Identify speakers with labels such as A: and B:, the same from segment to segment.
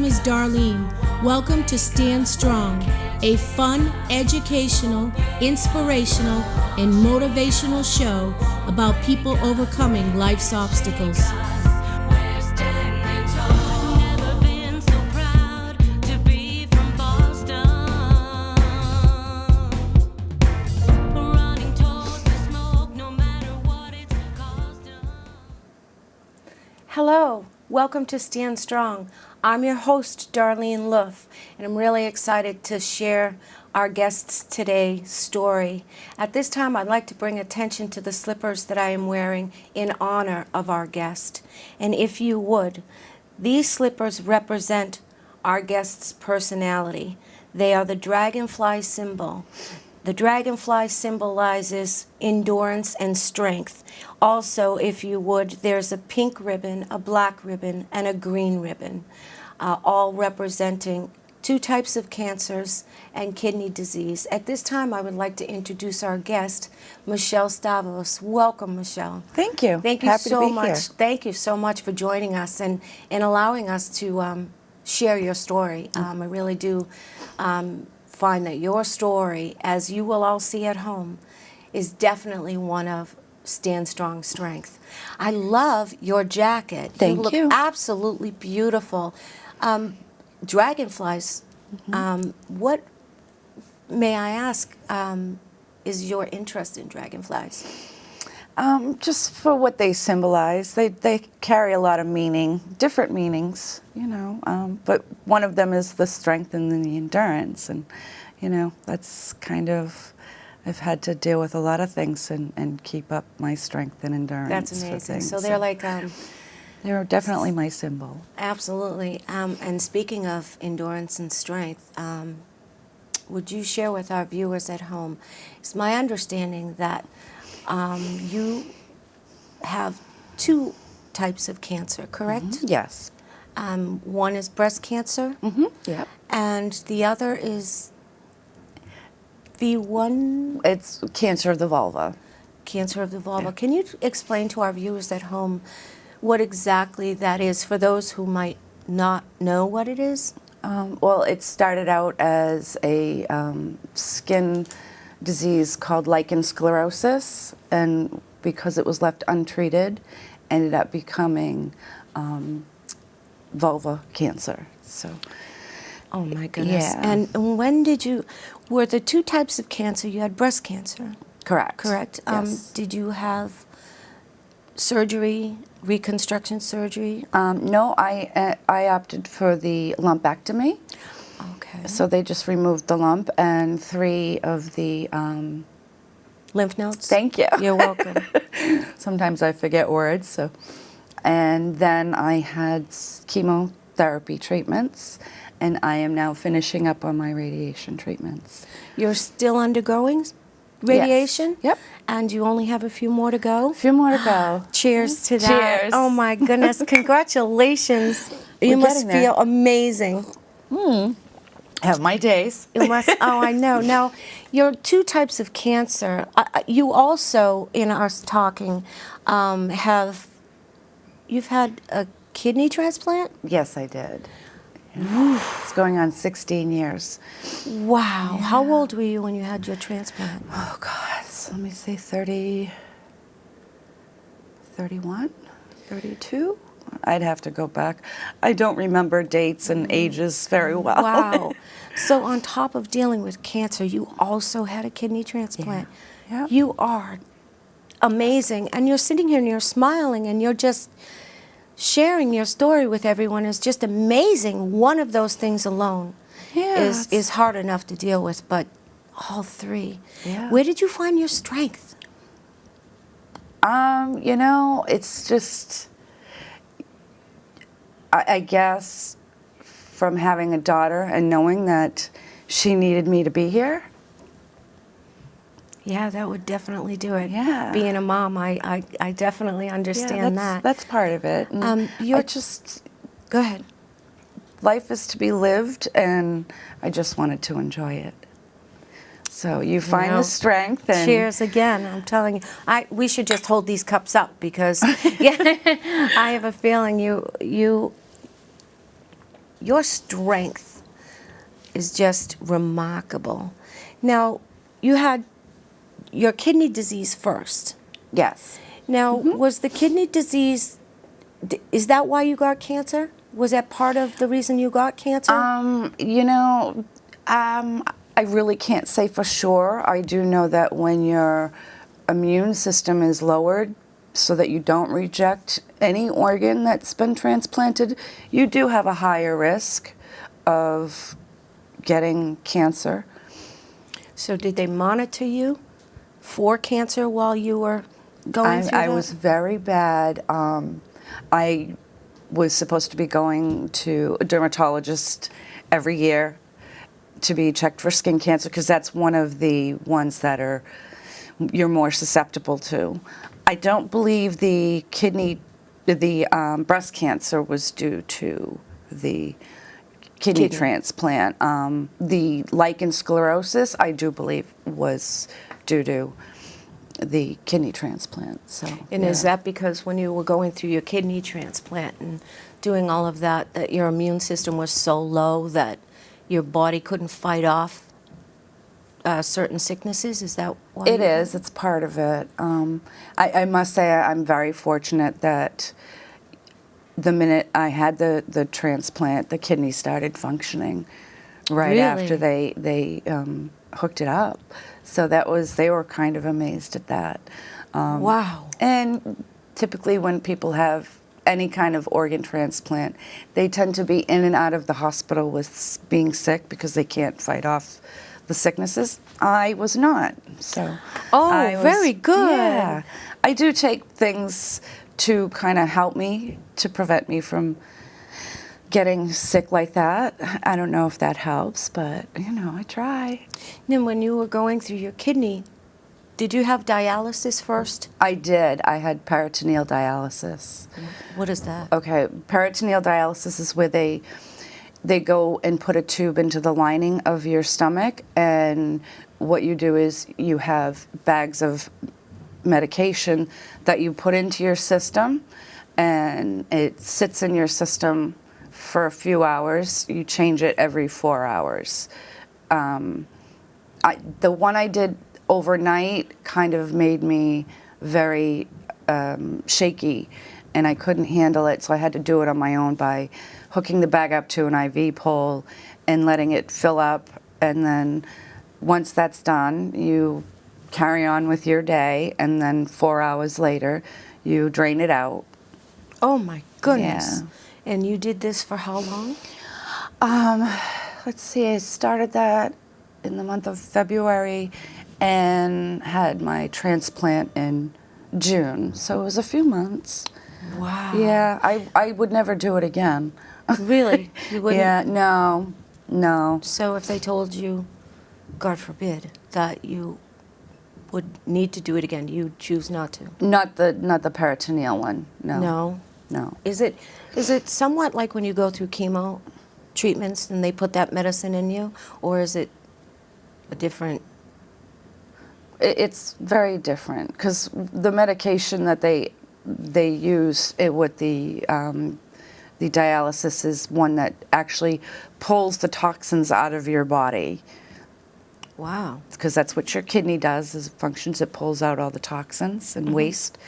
A: is Darlene. Welcome to Stand Strong, a fun, educational, inspirational, and motivational show about people overcoming life's obstacles. Hello, welcome to Stand Strong. I'm your host, Darlene Luff, and I'm really excited to share our guest's today's story. At this time, I'd like to bring attention to the slippers that I am wearing in honor of our guest. And if you would, these slippers represent our guest's personality. They are the dragonfly symbol. The dragonfly symbolizes endurance and strength. Also, if you would, there's a pink ribbon, a black ribbon, and a green ribbon, all representing two types of cancers and kidney disease. At this time, I would like to introduce our guest, Michelle Stavros. Welcome, Michelle.
B: Thank you.
A: Thank you
B: Happy
A: so
B: to be
A: much.
B: here.
A: Thank you so much for joining us and allowing us to share your story. I really do find that your story, as you will all see at home, is definitely one of Stand Strong strength. I love your jacket.
B: Thank
A: you. Look absolutely beautiful. Dragonflies, what, may I ask, is your interest in dragonflies?
B: Just for what they symbolize. They carry a lot of meaning, different meanings, you know, but one of them is the strength and the endurance. And, you know, that's kind of, I've had to deal with a lot of things and keep up my strength and endurance.
A: That's amazing. So they're like...
B: they're definitely my symbol.
A: Absolutely. And speaking of endurance and strength, would you share with our viewers at home, it's my understanding that you have two types of cancer, correct?
B: Mm-hmm. Yes.
A: One is breast cancer,
B: Yeah.
A: and the other is
B: It's cancer of the vulva.
A: Cancer of the vulva.
B: Yeah.
A: Can you explain to our viewers at home what exactly that is for those who might not know what it is?
B: Well, it started out as a skin disease called lichen sclerosis, and because it was left untreated, ended up becoming vulva cancer. So,
A: oh my goodness!
B: Yeah.
A: And when did you? Were the two types of cancer? You had breast cancer.
B: Correct.
A: Correct.
B: Yes.
A: Did you have surgery, reconstruction surgery?
B: No, I opted for the lumpectomy.
A: Okay.
B: So they just removed the lump and 3 of the
A: Lymph nodes?
B: Thank you.
A: You're welcome.
B: Sometimes I forget words. So, and then I had chemotherapy treatments, and I am now finishing up on my radiation treatments.
A: You're still undergoing radiation?
B: Yes. Yep.
A: And you only have a few more to go?
B: A few more to go.
A: Cheers to that.
B: Cheers.
A: Oh my goodness. Congratulations. You must feel amazing.
B: Have my days.
A: You must, oh, I know. Now, your two types of cancer, you also, in us talking, you've had a kidney transplant?
B: Yes, I did. It's going on 16 years.
A: Wow.
B: Yeah.
A: How old were you when you had your transplant?
B: Oh, God. So let me say 30, 31, 32? I'd have to go back. I don't remember dates and ages very well.
A: Wow. So on top of dealing with cancer, you also had a kidney transplant.
B: Yeah. Yep.
A: You are amazing. And you're sitting here and you're smiling and you're just sharing your story with everyone is just amazing. One of those things alone is hard enough to deal with, but all 3.
B: Yeah.
A: Where did you find your strength?
B: You know, it's just, I guess, from having a daughter and knowing that she needed me to be here.
A: Yeah, that would definitely do it.
B: Yeah.
A: Being a mom, I definitely understand that.
B: That's part of it. And
A: you're
B: just,
A: go ahead.
B: Life is to be lived, and I just wanted to enjoy it. So you find the strength. And
A: cheers again. I'm telling you, we should just hold these cups up because I have a feeling you your strength is just remarkable. Now, you had your kidney disease first.
B: Yes.
A: Now, was the kidney disease, is that why you got cancer? Was that part of the reason you got cancer?
B: You know, I really can't say for sure. I do know that when your immune system is lowered so that you don't reject any organ that's been transplanted, you do have a higher risk of getting cancer.
A: So did they monitor you for cancer while you were going through that?
B: I was very bad. I was supposed to be going to a dermatologist every year to be checked for skin cancer because that's one of the ones that you're more susceptible to. I don't believe the breast cancer was due to the kidney transplant. The lichen sclerosis, I do believe, was due to the kidney transplant. So,
A: and is that because when you were going through your kidney transplant and doing all of that, that your immune system was so low that your body couldn't fight off certain sicknesses? Is that why?
B: It is. It's part of it. I must say I'm very fortunate that the minute I had the transplant, the kidney started functioning right
A: Really?
B: after they hooked it up. So they were kind of amazed at that.
A: Wow.
B: And typically when people have any kind of organ transplant, they tend to be in and out of the hospital with being sick because they can't fight off the sicknesses. I was not. So
A: Very good.
B: Yeah. I do take things to kind of help me, to prevent me from getting sick like that. I don't know if that helps, but, I try.
A: Then when you were going through your kidney, did you have dialysis first?
B: I did. I had peritoneal dialysis.
A: What is that?
B: Okay, peritoneal dialysis is where they go and put a tube into the lining of your stomach, and what you do is you have bags of medication that you put into your system, and it sits in your system for a few hours. You change it every 4 hours. The one I did overnight kind of made me very shaky, and I couldn't handle it, so I had to do it on my own by hooking the bag up to an IV pole and letting it fill up, and then once that's done, you carry on with your day, and then 4 hours later, you drain it out.
A: Oh my goodness.
B: Yeah.
A: And you did this for how long?
B: Let's see, I started that in the month of February and had my transplant in June, so it was a few months.
A: Wow.
B: Yeah, I would never do it again.
A: Really? You wouldn't?
B: Yeah, no.
A: So if they told you, God forbid, that you would need to do it again, you'd choose not to?
B: Not the peritoneal one, no.
A: No? Is it somewhat like when you go through chemo treatments and they put that medicine in you, or is it a different?
B: It's very different because the medication that they use with the dialysis is one that actually pulls the toxins out of your body.
A: Wow.
B: Because that's what your kidney does, is it functions, it pulls out all the toxins and waste,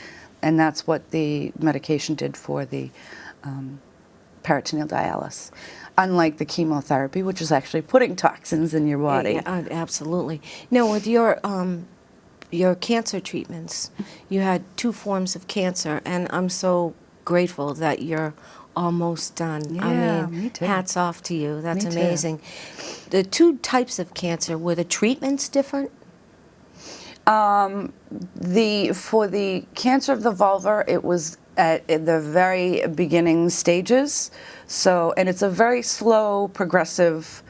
B: and that's what the medication did for the peritoneal dialysis. Unlike the chemotherapy, which is actually putting toxins in your body.
A: Yeah, absolutely. Now, with your cancer treatments, you had 2 forms of cancer, and I'm so grateful that you're almost done.
B: Yeah,
A: I mean,
B: me too.
A: hats off to you. That's
B: Me too.
A: amazing. The 2 types of cancer, were the treatments different?
B: For the cancer of the vulva, it was at the very beginning stages. So, and it's a very slow, progressive,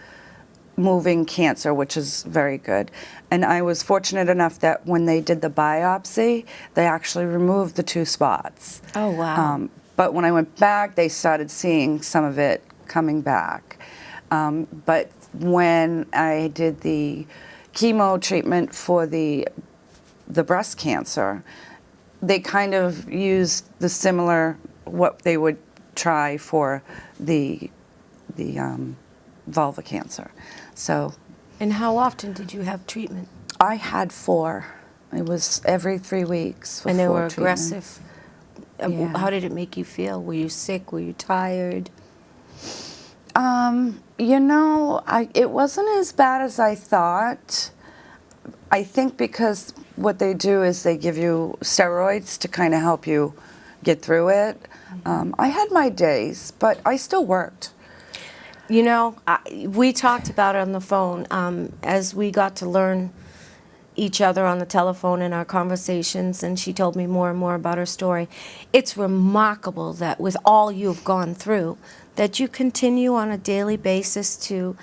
B: moving cancer, which is very good. And I was fortunate enough that when they did the biopsy, they actually removed the 2 spots.
A: Oh, wow.
B: But when I went back, they started seeing some of it coming back. But when I did the chemo treatment for the breast cancer, they kind of used the similar, what they would try for the vulva cancer. So
A: And how often did you have treatment?
B: I had 4. It was every 3 weeks for
A: And they
B: 4
A: were
B: treatments.
A: aggressive.
B: Yeah.
A: How did it make you feel? Were you sick? Were you tired?
B: You know, it wasn't as bad as I thought. I think because what they do is they give you steroids to kind of help you get through it. I had my days, but I still worked.
A: You know, we talked about it on the phone as we got to learn each other on the telephone in our conversations, and she told me more and more about her story. It's remarkable that with all you've gone through, that you continue on a daily basis to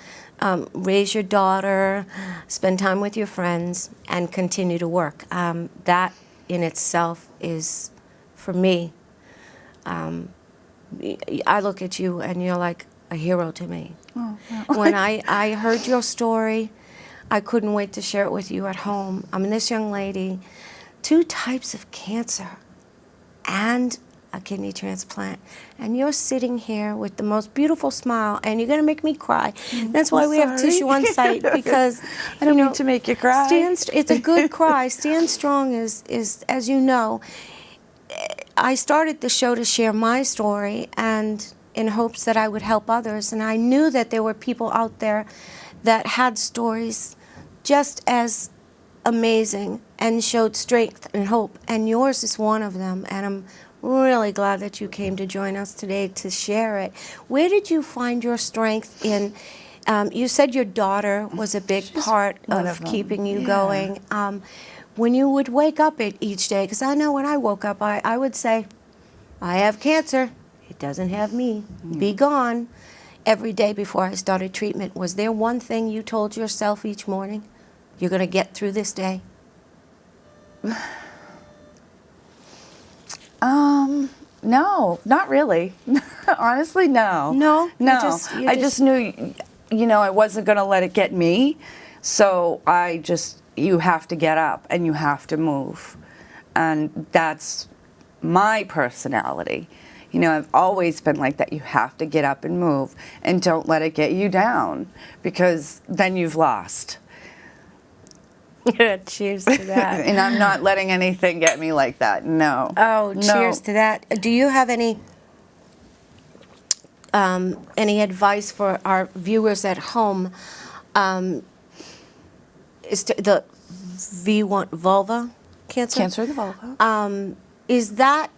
A: raise your daughter, spend time with your friends, and continue to work. That in itself is, for me, I look at you and you're like a hero to me.
B: Oh, wow.
A: When I heard your story, I couldn't wait to share it with you at home. I mean, this young lady, 2 types of cancer and a kidney transplant. And you're sitting here with the most beautiful smile, and you're going to make me cry. That's why we have
B: Sorry.
A: tissue on site, because
B: I don't mean to make you cry.
A: It's a good cry. Stand Strong is, as you know, I started the show to share my story and in hopes that I would help others. And I knew that there were people out there that had stories just as amazing and showed strength and hope. And yours is one of them. And I'm really glad that you came to join us today to share it. Where did you find your strength in? You said your daughter was a big part of keeping you going. When you would wake up each day, because I know when I woke up, I would say, I have cancer. It doesn't have me. Be gone. Every day before I started treatment, was there one thing you told yourself each morning? You're going to get through this day?
B: No, not really. Honestly, no.
A: No?
B: No.
A: You
B: I just knew, you know, I wasn't going to let it get me. So you have to get up and you have to move. And that's my personality. You know, I've always been like that. You have to get up and move, and don't let it get you down, because then you've lost.
A: Cheers to that.
B: And I'm not letting anything get me like that. No.
A: Oh,
B: No.
A: cheers to that. Do you have any advice for our viewers at home? Is the V1 vulva cancer?
B: Cancer of the vulva.
A: Is that,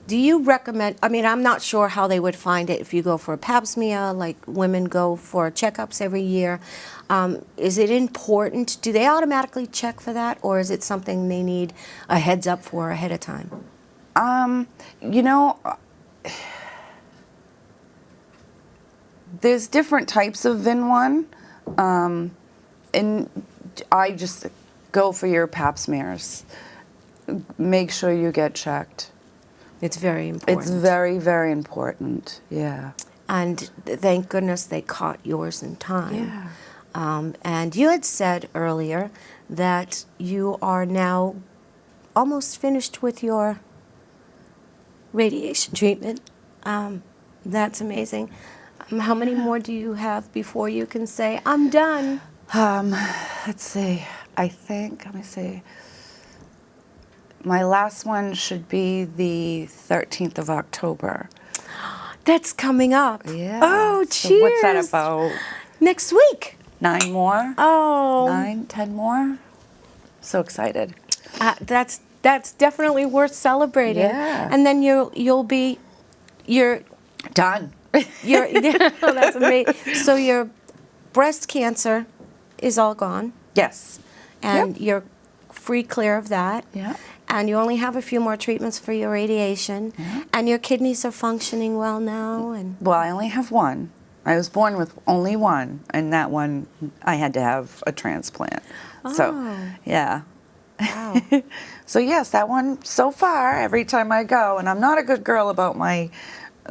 A: do you recommend, I mean, I'm not sure how they would find it if you go for a pap smear, like women go for checkups every year. Is it important? Do they automatically check for that, or is it something they need a heads up for ahead of time?
B: You know, there's different types of VIN1, and I just go for your pap smears. Make sure you get checked.
A: It's very important.
B: It's very, very important, yeah.
A: And thank goodness they caught yours in time.
B: Yeah.
A: And you had said earlier that you are now almost finished with your radiation treatment. That's amazing. How many more do you have before you can say, I'm done?
B: Let's see. I think, let me see. My last one should be the 13th of October.
A: That's coming up.
B: Yeah.
A: Oh,
B: So
A: cheers.
B: what's that about?
A: Next week.
B: 9 more?
A: Oh.
B: 9, 10 more? So excited.
A: That's definitely worth celebrating.
B: Yeah.
A: And then you'll be,
B: Done.
A: that's amazing. So your breast cancer is all gone,
B: Yes.
A: and you're free clear of that.
B: Yeah.
A: And you only have a few more treatments for your radiation, and your kidneys are functioning well now. And
B: Well, I only have one. I was born with only one, and that one I had to have a transplant. So, yeah.
A: wow.
B: So yes, that one so far, every time I go, and I'm not a good girl about my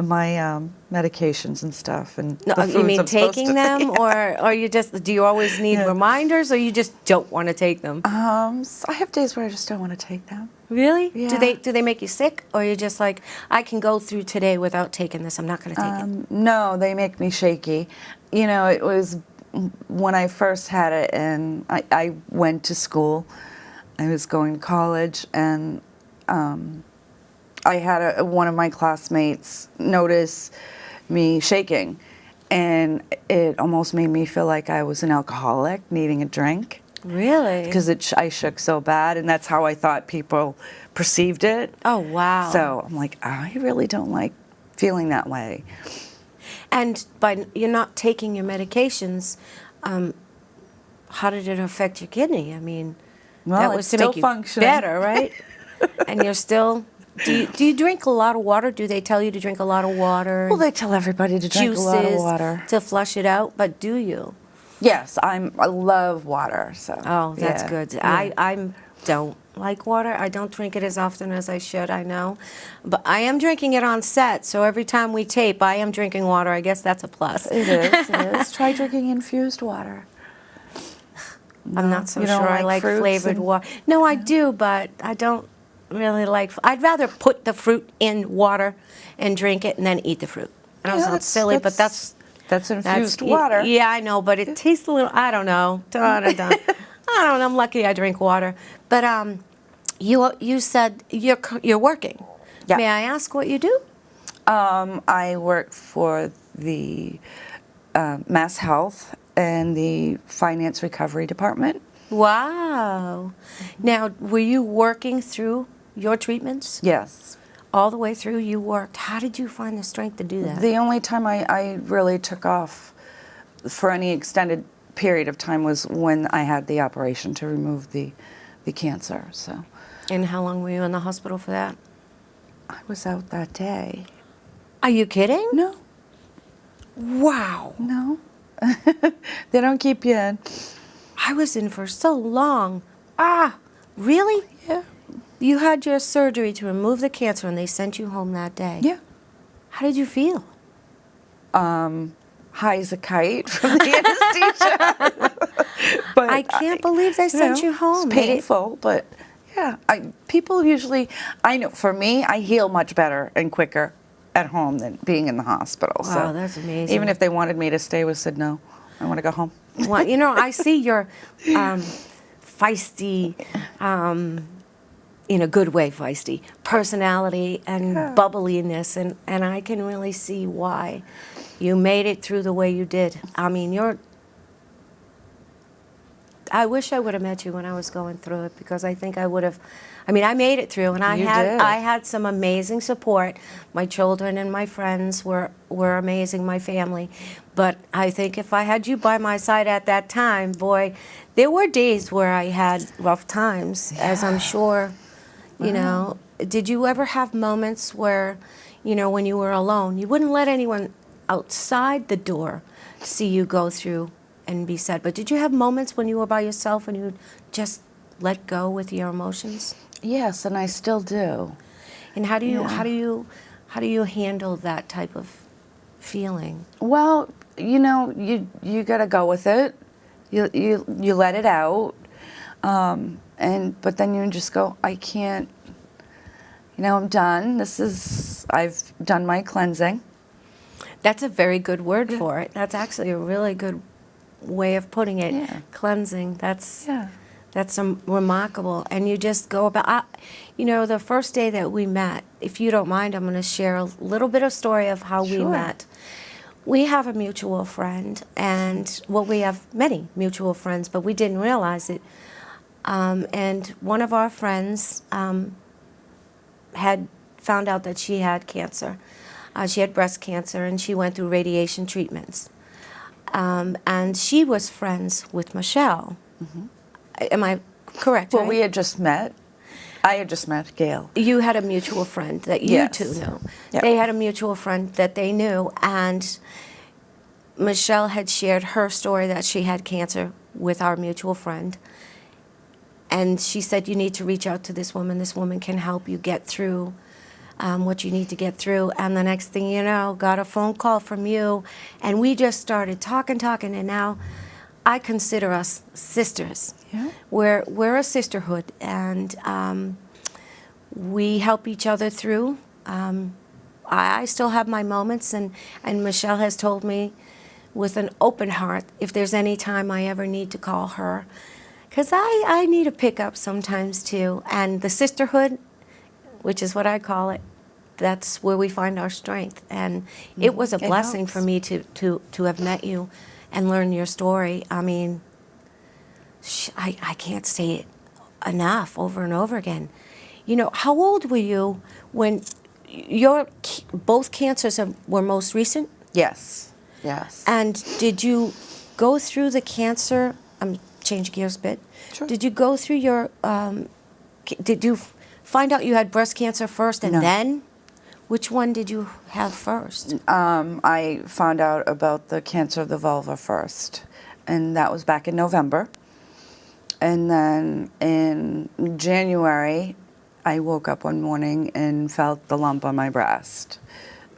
B: my medications and stuff, and
A: No,
B: the
A: you
B: foods
A: mean
B: I'm supposed
A: taking
B: to-
A: them, or you just, do you always need
B: Yeah.
A: reminders, or you just don't want to take them?
B: I have days where I just don't want to take them.
A: Really?
B: Yeah.
A: Do they make you sick, or you're just like, I can go through today without taking this, I'm not going to take it?
B: No, they make me shaky. You know, it was when I first had it, and I went to school. I was going to college, and I had one of my classmates notice me shaking, and it almost made me feel like I was an alcoholic needing a drink.
A: Really?
B: Because I shook so bad, and that's how I thought people perceived it.
A: Oh, wow.
B: So I'm like, I really don't like feeling that way.
A: And by you're not taking your medications, how did it affect your kidney? I mean,
B: Well,
A: that
B: it's
A: was to
B: still
A: make you
B: functioning.
A: better, right? And you're still. Do you drink a lot of water? Do they tell you to drink a lot of water?
B: Well, they tell everybody to drink a lot of water.
A: To flush it out, but do you?
B: Yes, I love water. So.
A: Oh, that's
B: yeah,
A: good.
B: yeah.
A: I don't like water. I don't drink it as often as I should, I know. But I am drinking it on set, so every time we tape, I am drinking water. I guess that's a plus.
B: It is. It is. Try drinking infused water.
A: I'm not so
B: you don't
A: sure I
B: like
A: like
B: fruits
A: flavored
B: and-
A: water. No, I do, but I don't really like. I'd rather put the fruit in water and drink it and then eat the fruit. I know it
B: Yeah,
A: sounds
B: that's-
A: silly, but that's
B: infused water.
A: Yeah, I know, but it tastes a little. I don't know. I don't know. I'm lucky I drink water. But you said you're working.
B: Yeah.
A: May I ask what you do?
B: I work for the Mass Health and the Finance Recovery Department.
A: Wow. Now, were you working through your treatments?
B: Yes.
A: All the way through, you worked. How did you find the strength to do that?
B: The only time I really took off for any extended period of time was when I had the operation to remove the cancer. So
A: And how long were you in the hospital for that?
B: I was out that day.
A: Are you kidding?
B: No,
A: Wow.
B: no. They don't keep you in.
A: I was in for so long. Ah, really?
B: Yeah.
A: You had your surgery to remove the cancer and they sent you home that day.
B: Yeah.
A: How did you feel?
B: High as a kite from the anesthesia. But
A: I can't believe they sent you home.
B: It's
A: They didn't-
B: painful, but yeah. People usually, I know for me, I heal much better and quicker at home than being in the hospital.
A: Wow,
B: So
A: that's amazing.
B: even if they wanted me to stay, I said no. I want to go home.
A: Well, you know, I see your feisty, in a good way, feisty personality and bubbliness, and I can really see why you made it through the way you did. I mean, I wish I would have met you when I was going through it, because I think I would have. I mean, I made it through, and I
B: You
A: had
B: did.
A: I had some amazing support. My children and my friends were amazing. My family, but I think if I had you by my side at that time, boy, there were days where I had rough times, as I'm sure. You know, did you ever have moments where, you know, when you were alone, you wouldn't let anyone outside the door see you go through and be sad, but did you have moments when you were by yourself and you just let go with your emotions?
B: Yes, and I still do.
A: And how do you
B: Yeah.
A: how do you handle that type of feeling?
B: Well, you know, you got to go with it. You let it out, but then you just go, I can't. You know, I'm done. I've done my cleansing.
A: That's a very good word for it. That's actually a really good way of putting it.
B: Yeah.
A: Cleansing. That's
B: Yeah.
A: remarkable. And you just go about. You know, the first day that we met, if you don't mind, I'm going to share a little bit of story of how we
B: Sure.
A: met. We have a mutual friend, and well, we have many mutual friends, but we didn't realize it. And one of our friends had found out that she had cancer. She had breast cancer, and she went through radiation treatments. And she was friends with Michelle. Am I correct?
B: Well,
A: right?
B: we had just met. I had just met Gail.
A: You had a mutual friend that you
B: Yes.
A: two knew.
B: Yep.
A: They had a mutual friend that they knew, and Michelle had shared her story that she had cancer with our mutual friend. And she said, you need to reach out to this woman. This woman can help you get through what you need to get through. And the next thing you know, got a phone call from you, and we just started talking, and now I consider us sisters.
B: Yeah.
A: We're a sisterhood, and we help each other through. I still have my moments, and Michelle has told me with an open heart if there's any time I ever need to call her, because I need a pickup sometimes too. And the sisterhood, which is what I call it, that's where we find our strength. And it was a blessing
B: helps.
A: for me to have met you and learn your story. I mean, I can't say it enough over and over again. You know, how old were you when your both cancers were most recent?
B: Yes. Yes.
A: And did you go through the cancer? I'm change gears a bit.
B: Sure.
A: Did you go through your? Did you find out you had breast cancer first, and
B: No.
A: then which one did you have first?
B: I found out about the cancer of the vulva first, and that was back in November. And then in January, I woke up one morning and felt the lump on my breast.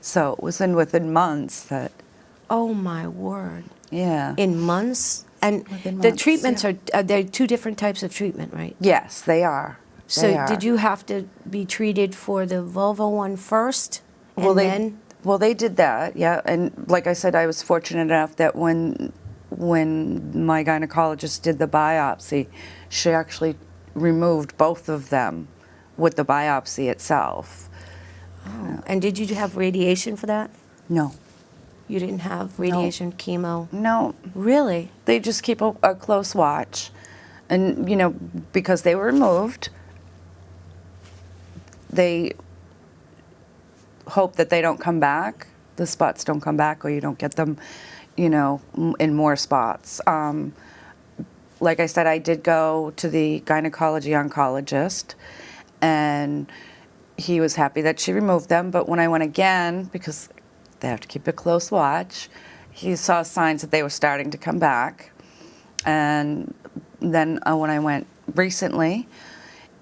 B: So it was within months that.
A: Oh my word!
B: Yeah.
A: In months, and
B: Within
A: the
B: months,
A: treatments
B: yeah.
A: are there two different types of treatment, right?
B: Yes, they are.
A: So
B: They are.
A: did you have to be treated for the vulva one first, and
B: Well,
A: then?
B: they did that, yeah. And like I said, I was fortunate enough that when my gynecologist did the biopsy, she actually removed both of them with the biopsy itself.
A: Oh. And did you have radiation for that?
B: No.
A: You didn't have radiation, chemo?
B: No.
A: Really?
B: They just keep a close watch. And, you know, because they were removed, they hope that they don't come back, the spots don't come back, or you don't get them, you know, in more spots. Like I said, I did go to the gynecology oncologist, and he was happy that she removed them. But when I went again, because they have to keep a close watch, he saw signs that they were starting to come back. And then when I went recently,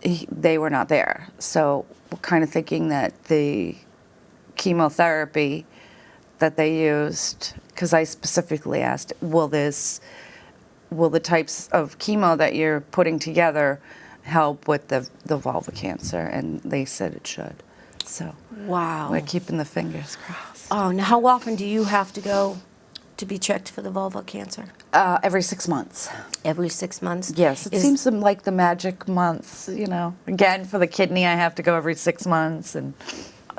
B: they were not there. So we're kind of thinking that the chemotherapy that they used, because I specifically asked, will the types of chemo that you're putting together help with the vulva cancer? And they said it should. So
A: Wow.
B: we're keeping the fingers crossed.
A: Oh, now how often do you have to go to be checked for the vulva cancer?
B: Every 6 months.
A: Every 6 months?
B: Yes, it seems like the magic months, you know. Again, for the kidney, I have to go every 6 months. And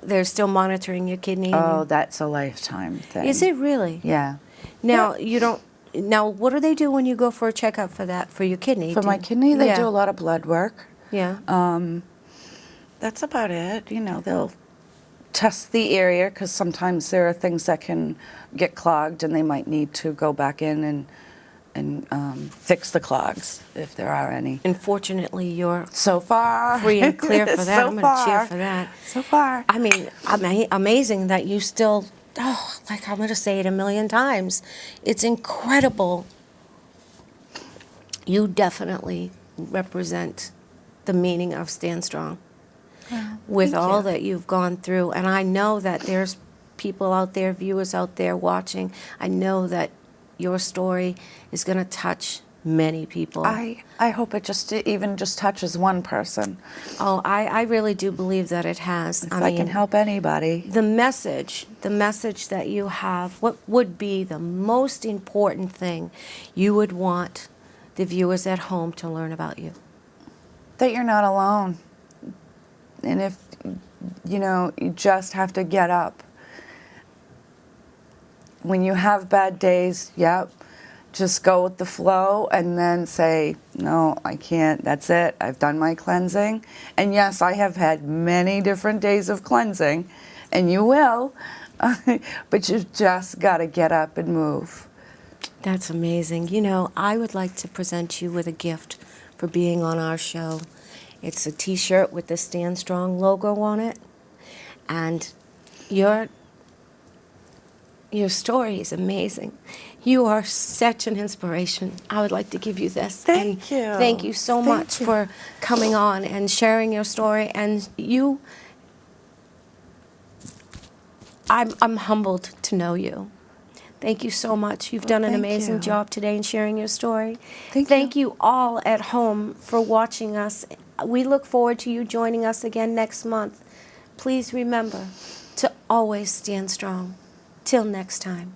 A: They're still monitoring your kidney?
B: oh, that's a lifetime thing.
A: Is it really?
B: Yeah.
A: Now, you don't... Now, what do they do when you go for a checkup for that, for your kidney?
B: For my kidney, they do a lot of blood work.
A: Yeah.
B: That's about it. You know, they'll test the area, because sometimes there are things that can get clogged, and they might need to go back in and fix the clogs if there are any.
A: Unfortunately, you're
B: So far,
A: free and clear for that.
B: So
A: I'm going to cheer
B: far.
A: for that.
B: So far.
A: I mean, amazing that you still, like I'm going to say it a million times. It's incredible. You definitely represent the meaning of Stand Strong with
B: thank
A: all
B: you.
A: that you've gone through. And I know that there's people out there, viewers out there watching. I know that your story is going to touch many people.
B: I hope it even just touches one person.
A: Oh, I really do believe that it has.
B: If I can help anybody.
A: The message that you have, what would be the most important thing you would want the viewers at home to learn about you?
B: That you're not alone. And if, you know, you just have to get up. When you have bad days, yep, just go with the flow and then say, no, I can't, that's it, I've done my cleansing. And yes, I have had many different days of cleansing, and you will, but you've just got to get up and move.
A: That's amazing. You know, I would like to present you with a gift for being on our show. It's a T-shirt with the Stand Strong logo on it, and your story is amazing. You are such an inspiration. I would like to give you this.
B: Thank you.
A: Thank you so much for coming on and sharing your story. And you I'm humbled to know you. Thank you so much. You've done an
B: thank
A: amazing
B: you.
A: job today in sharing your story.
B: Thank you.
A: You all at home for watching us. We look forward to you joining us again next month. Please remember to always stand strong. Till next time.